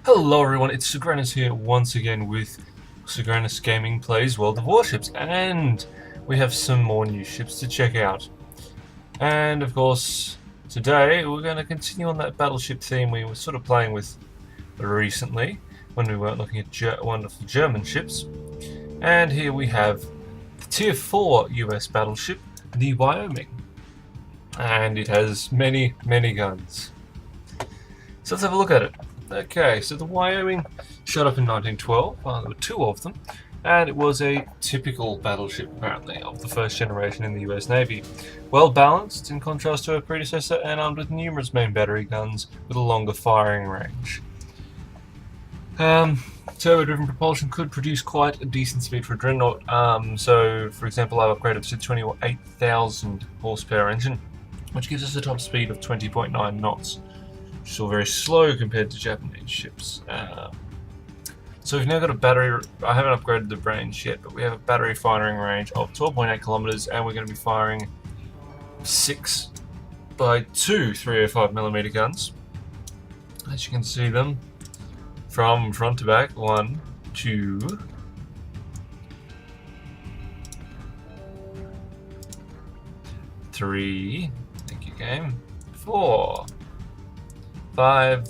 Hello everyone, it's Sagrannus here once again with Sagrannus Gaming Plays World of Warships, and we have some more new ships to check out. And of course, today we're going to continue on that battleship theme we were sort of playing with recently, when we weren't looking at wonderful German ships. And here we have the Tier 4 US battleship, the Wyoming. And it has many, many guns. So let's have a look at it. Okay, so the Wyoming showed up in 1912, there were two of them, and it was a typical battleship apparently of the first generation in the US Navy. Well balanced in contrast to her predecessor and armed with numerous main battery guns with a longer firing range. Turbo-driven propulsion could produce quite a decent speed for a dreadnought, so for example I've upgraded to 28,000 horsepower engine, which gives us a top speed of 20.9 knots. Still very slow compared to Japanese ships. So we've now got a battery. I haven't upgraded the range yet, but we have a battery firing range of 12.8 kilometers, and we're going to be firing 6 by 2 305mm guns. As you can see them from front to back. 1, 2, 3. Thank you, game. 4. 5,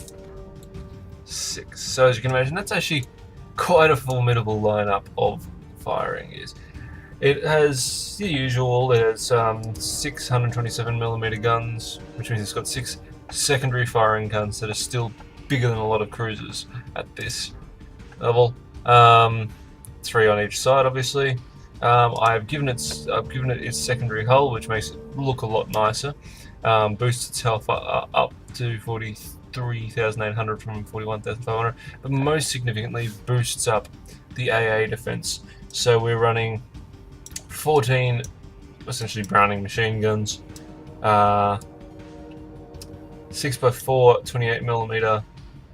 6. So as you can imagine, that's actually quite a formidable lineup of firing. It has the usual. It has 627mm guns, which means it's got 6 secondary firing guns that are still bigger than a lot of cruisers at this level. 3 on each side, obviously. I've given it its secondary hull, which makes it look a lot nicer. Boosts its health up to 43,800 from 41,500, but most significantly boosts up the AA defense. So we're running 14 essentially Browning machine guns, 6x4 28mm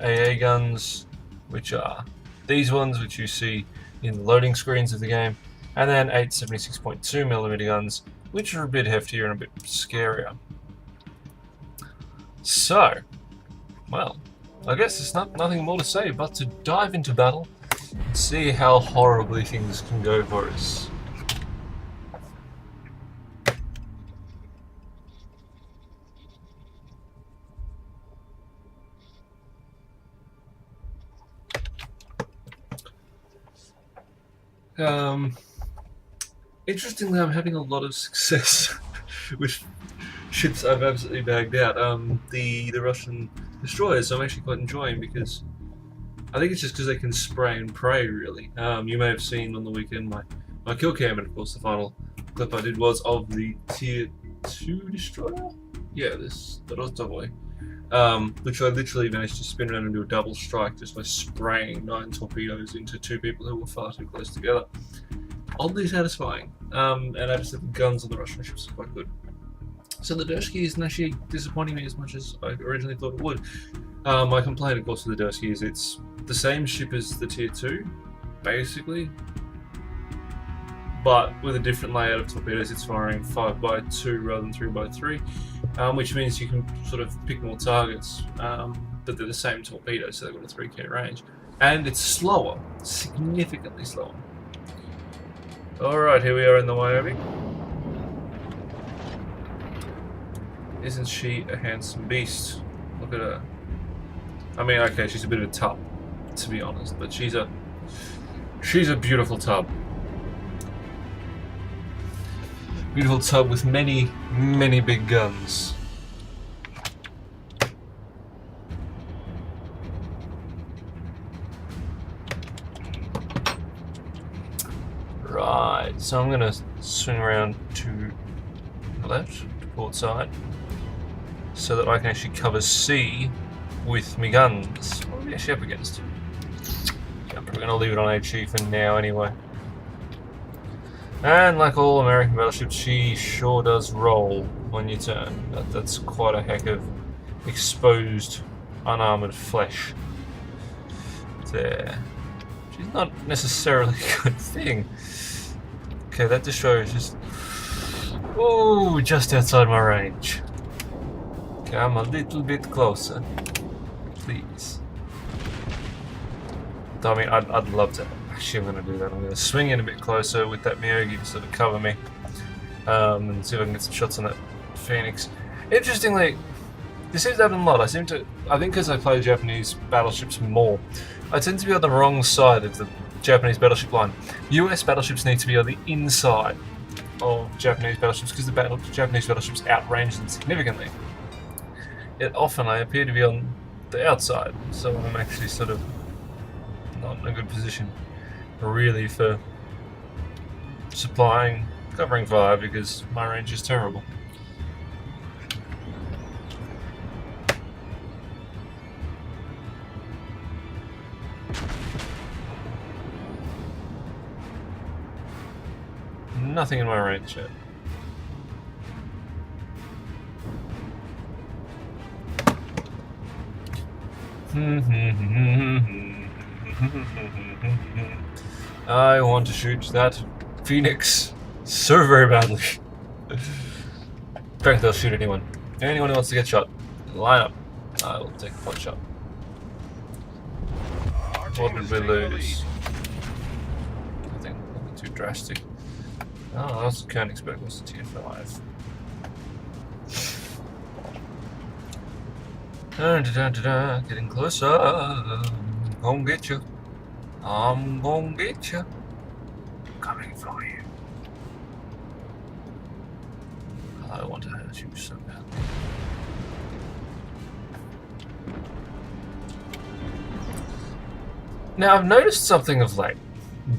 AA guns, which are these ones which you see in the loading screens of the game, and then 8 76.2mm guns, which are a bit heftier and a bit scarier. So, well, I guess there's nothing more to say but to dive into battle and see how horribly things can go for us. Interestingly, I'm having a lot of success with ships I've absolutely bagged out. The Russian destroyers I'm actually quite enjoying, because I think it's just because they can spray and pray, really. You may have seen on the weekend my kill cam, and of course the final clip I did was of the Tier 2 destroyer? Yeah, the Rostovoi. Which I literally managed to spin around and do a double strike just by spraying 9 torpedoes into 2 people who were far too close together. Oddly satisfying. And I just think the guns on the Russian ships are quite good. So the Dursky isn't actually disappointing me as much as I originally thought it would. My complaint, of course, with the Dursky is it's the same ship as the Tier 2, basically, but with a different layout of torpedoes. It's firing 5x2 rather than 3x3, which means you can sort of pick more targets, but they're the same torpedoes, so they've got a 3K range. And it's slower, significantly slower. Alright, here we are in the Wyoming. Isn't she a handsome beast? Look at her. I mean, okay, she's a bit of a tub, to be honest, but she's a beautiful tub. Beautiful tub with many, many big guns. Right, so I'm gonna swing around to the left, to port side, so that I can actually cover C with my guns. What are we actually up against? I'm probably going to leave it on HE for now anyway. And like all American battleships, she sure does roll when you turn. That's quite a heck of exposed, unarmoured flesh there. She's not necessarily a good thing. Okay, that destroyer is just... oh, just outside my range. Come a little bit closer, please. I mean, I'd love to. Actually, I'm going to do that. I'm going to swing in a bit closer with that Myogi to sort of cover me. And see if I can get some shots on that Phoenix. Interestingly, this seems to happen a lot. I think because I play Japanese battleships more, I tend to be on the wrong side of the Japanese battleship line. US battleships need to be on the inside of Japanese battleships because the Japanese battleships outrange them significantly. Yet often I appear to be on the outside, so I'm actually sort of not in a good position really for supplying, covering fire because my range is terrible. Nothing in my range yet. I want to shoot that Phoenix so very badly. In fact, they'll shoot anyone. Anyone who wants to get shot, line up. I will take a pot shot. What did we lose? Nothing too drastic. Oh, that's can't expect us to tier 5. Getting closer. I'm gonna get you. I'm gonna get you. Coming for you. I want to hurt you so badly. Now, I've noticed something of late,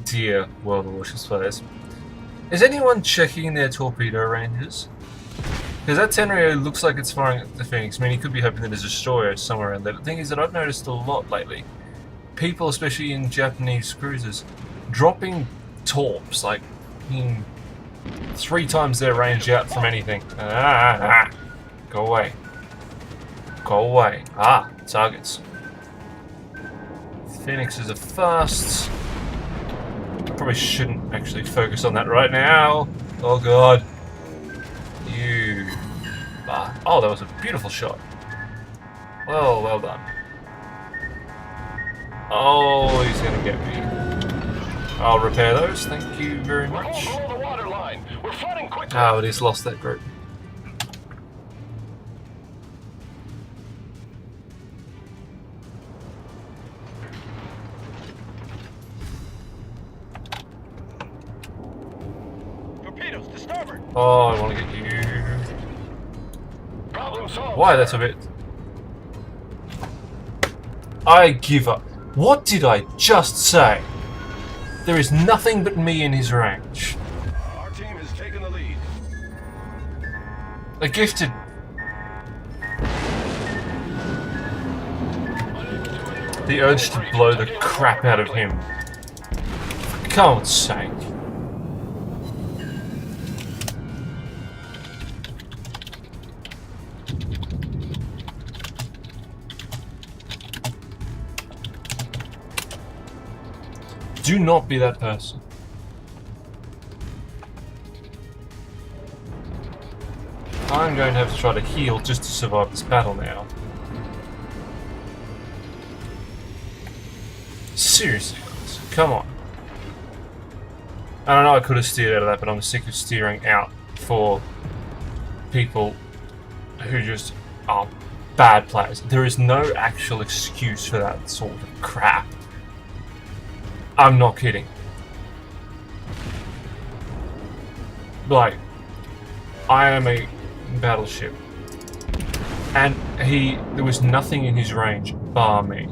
dear World of Warships players. Is anyone checking their torpedo ranges? Because that Tenryo looks like it's firing at the Phoenix. I mean, he could be hoping that there's a destroyer somewhere around there. The thing is that I've noticed a lot lately. People, especially in Japanese cruisers, dropping torps, like, 3 times their range out from anything. Go away. Go away. Targets. Phoenixes are fast. Probably shouldn't actually focus on that right now. Oh god. You. Oh, that was a beautiful shot. Well done. Oh, he's gonna get me. I'll repair those, thank you very much. Oh, but he's lost that group. Oh, I want to get you. Problem solved. Why? That's a bit. I give up. What did I just say? There is nothing but me in his range. Our team has taken the lead. A gifted. The urge to blow the crap out of him. For God's sake. Do not be that person. I'm going to have to try to heal just to survive this battle now. Seriously, guys, come on. I don't know, I could have steered out of that, but I'm sick of steering out for people who just are bad players. There is no actual excuse for that sort of crap. I'm not kidding. Like, I am a battleship, and there was nothing in his range bar me.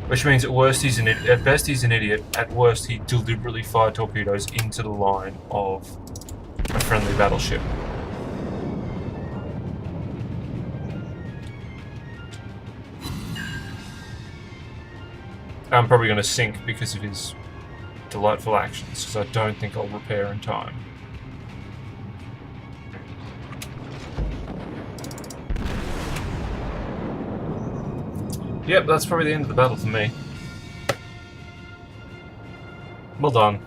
Which means at worst he's an idiot. At best he's an idiot. At worst he deliberately fired torpedoes into the line of a friendly battleship. I'm probably going to sink because of his delightful actions, because I don't think I'll repair in time. Yep, that's probably the end of the battle for me. Well done.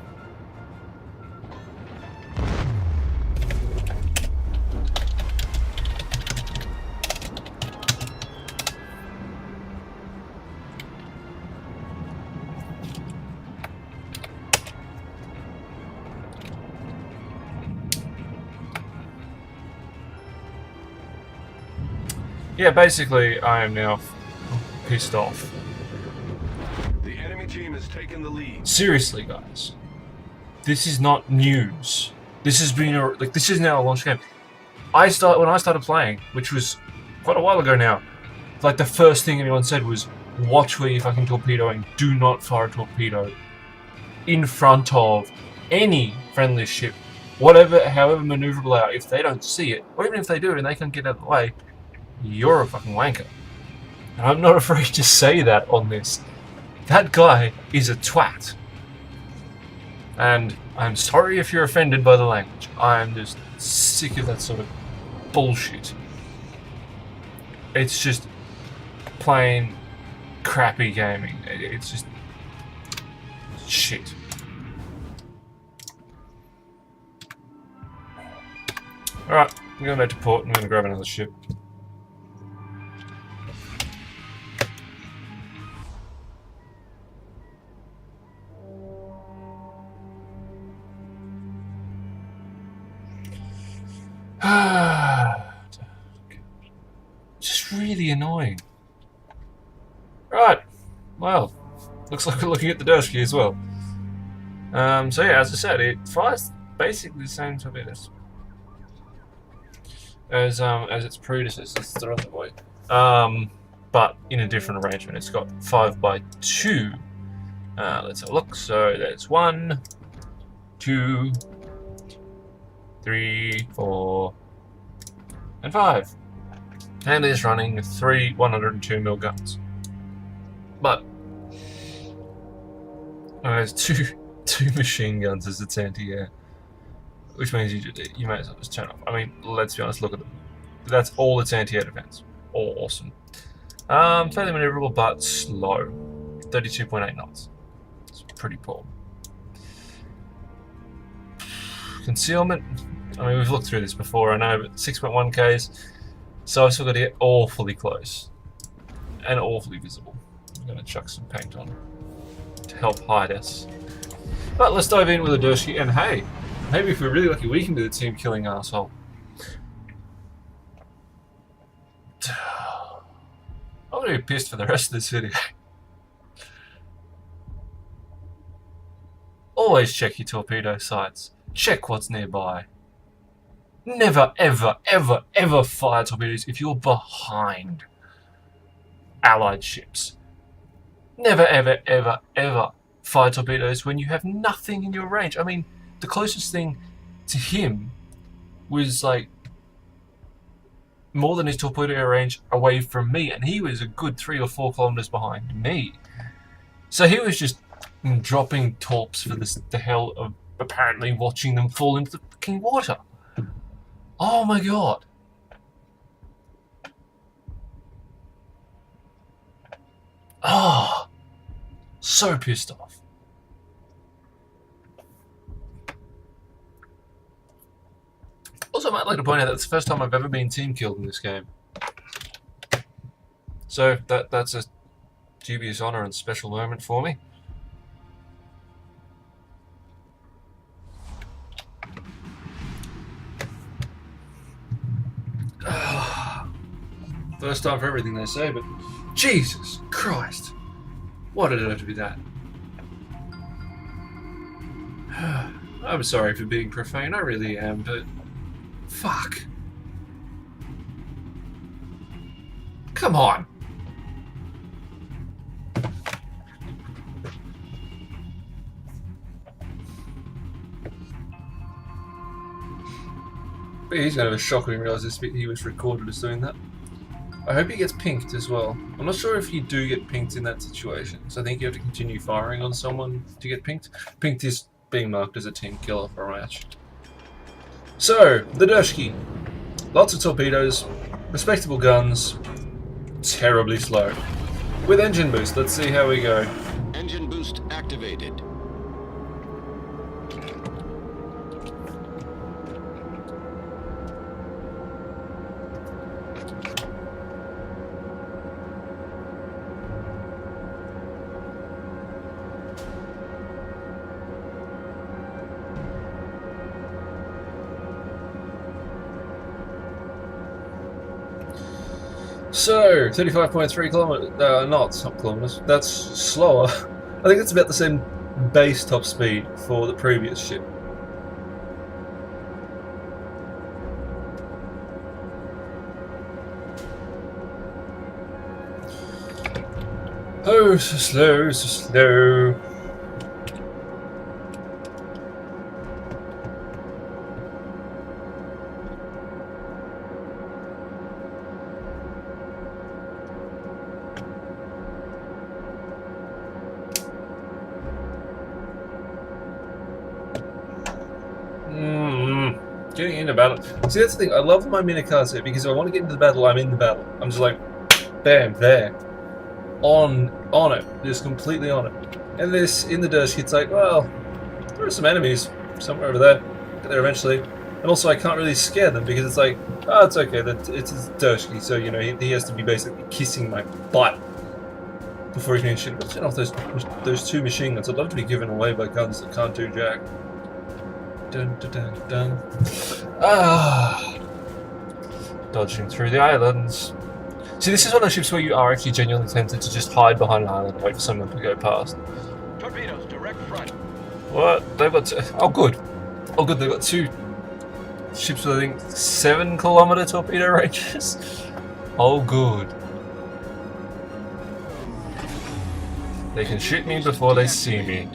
Yeah, basically, I am now pissed off. The enemy team has taken the lead. Seriously, guys, this is not news. This has been this is now a launch game. When I started playing, which was quite a while ago now. Like the first thing anyone said was, "Watch where you're fucking torpedoing. Do not fire a torpedo in front of any friendly ship, however maneuverable they are. If they don't see it, or even if they do and they can get out of the way, you're a fucking wanker." And I'm not afraid to say that on this. That guy is a twat. And I'm sorry if you're offended by the language. I'm just sick of that sort of bullshit. It's just plain crappy gaming. It's just shit. Alright, I'm going back to port. I'm going to grab another ship. Just really annoying. Right, well, looks like we're looking at the Durski as well. So yeah, as I said, it fires basically the same torpedoes as its predecessors, the other way. But in a different arrangement. It's got 5x2. Let's have a look. So that's 1, 2, 3, 4, and 5. And it's running 3 102mm guns. But there's two machine guns as its anti-air, which means you may as well just turn off. I mean, let's be honest. Look at them. That's all its anti-air defense. All awesome. Fairly maneuverable, but slow. 32.8 knots. It's pretty poor. Concealment. I mean, we've looked through this before, I know, but 6.1 Ks. So I've still got to get awfully close and awfully visible. I'm going to chuck some paint on to help hide us. But let's dive in with a Durski, and hey, maybe if we're really lucky, we can be the team killing arsehole. I'm going to be pissed for the rest of this video. Always check your torpedo sights. Check what's nearby. Never, ever, ever, ever fire torpedoes if you're behind Allied ships. Never, ever, ever, ever fire torpedoes when you have nothing in your range. I mean, the closest thing to him was like more than his torpedo range away from me, and he was a good 3 or 4 kilometers behind me. So he was just dropping torps for the hell of apparently watching them fall into the fucking water. Oh my god. Oh, so pissed off. Also, I might like to point out that's the first time I've ever been team killed in this game. So that's a dubious honor and special moment for me. First time for everything they say, but Jesus Christ, what did it have to be that? I'm sorry for being profane, I really am, but fuck. Come on. But he's going to have a shock when he realises he was recorded as doing that. I hope he gets pinked as well. I'm not sure if you do get pinked in that situation, so I think you have to continue firing on someone to get pinked. Pinked is being marked as a team killer for a match. So, the Durski. Lots of torpedoes, respectable guns, terribly slow. With engine boost, let's see how we go. Engine boost activated. So, 35.3 knots, not kilometers. That's slower. I think it's about the same base top speed for the previous ship. Oh, so slow, so slow. Getting into battle. See, that's the thing. I love my minicars here because if I want to get into the battle, I'm in the battle. I'm just like, bam, there. On it. Just completely on it. And this, in the Dershky, it's like, well, there are some enemies somewhere over there. Get there eventually. And also, I can't really scare them because it's like, oh, it's okay. It's Dershky, so, you know, he has to be basically kissing my butt before he can shoot. But turn off those two machine guns. I'd love to be given away by guns that can't do jack. Dun, dun, dun, dun. Ah, dodging through the islands. See, this is one of those ships where you are actually genuinely tempted to just hide behind an island and wait for someone to go past. Torpedoes, direct front. What? They've got oh good. Oh good, they've got two ships with I think 7-kilometer torpedo ranges. Oh good. They can shoot me before they see me.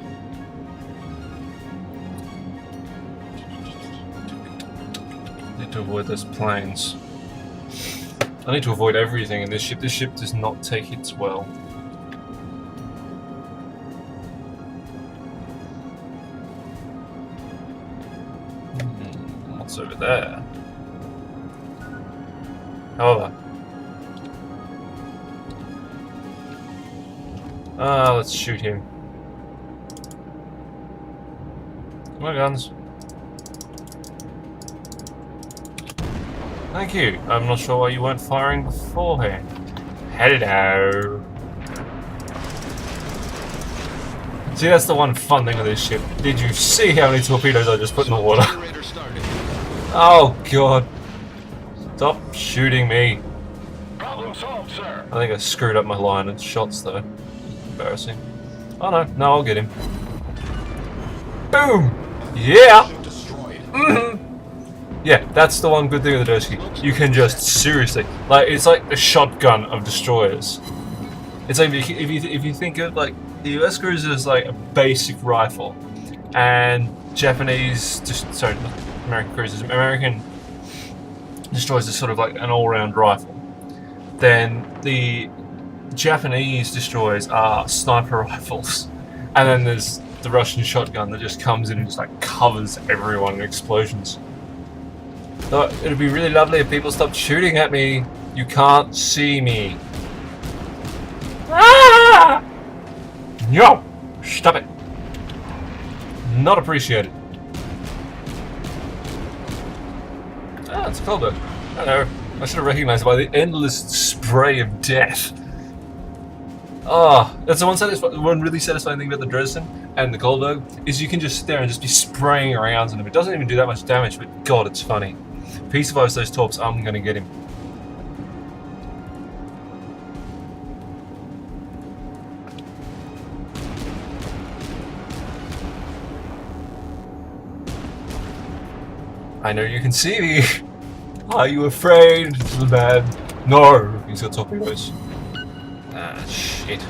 To avoid those planes. I need to avoid everything in this ship. This ship does not take hits well. What's over there? However. Let's shoot him. Come on, guns. Thank you. I'm not sure why you weren't firing beforehand. Hello. See, that's the one fun thing with this ship. Did you see how many torpedoes I just put in the water? Oh god. Stop shooting me. Problem solved, sir. I think I screwed up my line of shots though. Embarrassing. Oh no, no, I'll get him. Boom! Yeah! Yeah, that's the one good thing with the Dershky. You can just seriously, like, it's like the shotgun of destroyers. It's like if you think of like the US cruiser is like a basic rifle, and Japanese, sorry, not American cruisers, American destroyers is sort of like an all-round rifle. Then the Japanese destroyers are sniper rifles, and then there's the Russian shotgun that just comes in and just like covers everyone in explosions. So it'd be really lovely if people stopped shooting at me. You can't see me. Ah! No! Stop it. Not appreciated. Ah, it's a Colbert. Hello. I should have recognized it by the endless spray of death. Ah, that's the one really satisfying thing about the Dresden and the Goldberg is you can just sit there and just be spraying around on them. It doesn't even do that much damage, but god, it's funny. If he survives those torps, I'm gonna get him. I know you can see me. Are you afraid, little man? No, he's got torpedoes. Ah, shit.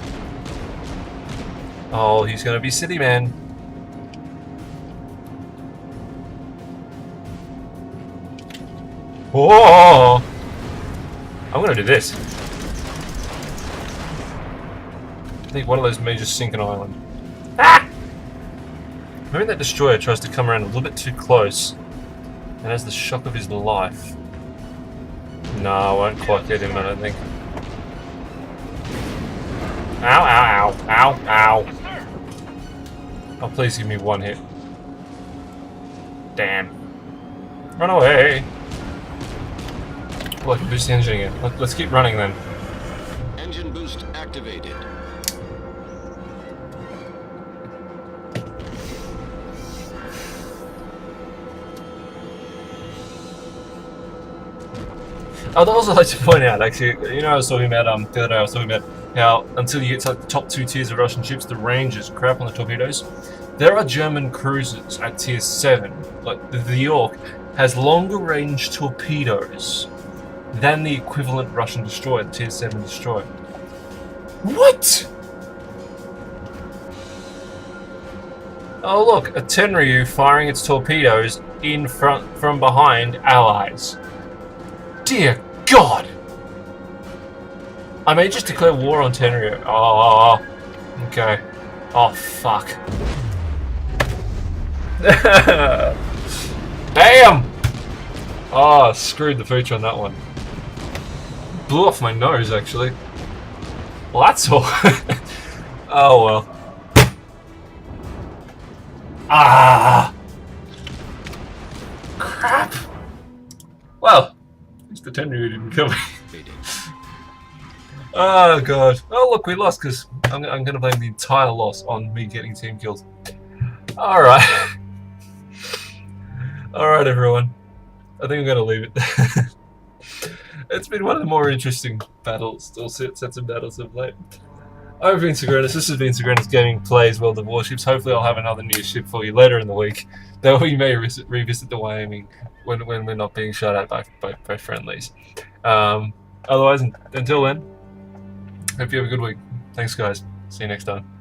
Oh, he's gonna be city man. Oh! I'm gonna do this. I think one of those may just sink an island. Ah! Maybe that destroyer tries to come around a little bit too close and has the shock of his life. No, I won't quite get him, I don't think. Ow, ow, ow, ow, ow. Oh, please give me one hit. Damn. Run away. Well, I can boost the engine again. Let's keep running then. Engine boost activated. I'd also like to point out, actually, you know, I was talking about the other day. I was talking about how until you get to like, the top 2 tiers of Russian ships, the range is crap on the torpedoes. There are German cruisers at tier 7, like the York, has longer range torpedoes than the equivalent Russian destroyer, the tier 7 destroyer. What? Oh look, a Tenryu firing its torpedoes in front from behind allies. Dear God! I may just declare war on Tenryu. Oh, okay. Oh fuck. Damn! Oh, screwed the feature on that one. Blew off my nose, actually. Well, that's all. Oh well. Ah! Crap! Well, at least the Tenryu didn't kill me. Oh god. Oh look, we lost because I'm going to blame the entire loss on me getting team killed. Alright. Alright everyone. I think I'm going to leave it. It's been one of the more interesting battles, or sets of battles of late. I've been Sagrannus. This has been Sagrannus Gaming Plays World of Warships. Hopefully I'll have another new ship for you later in the week, though we may revisit the Wyoming when we're not being shot at by friendlies. Otherwise, until then, hope you have a good week. Thanks guys. See you next time.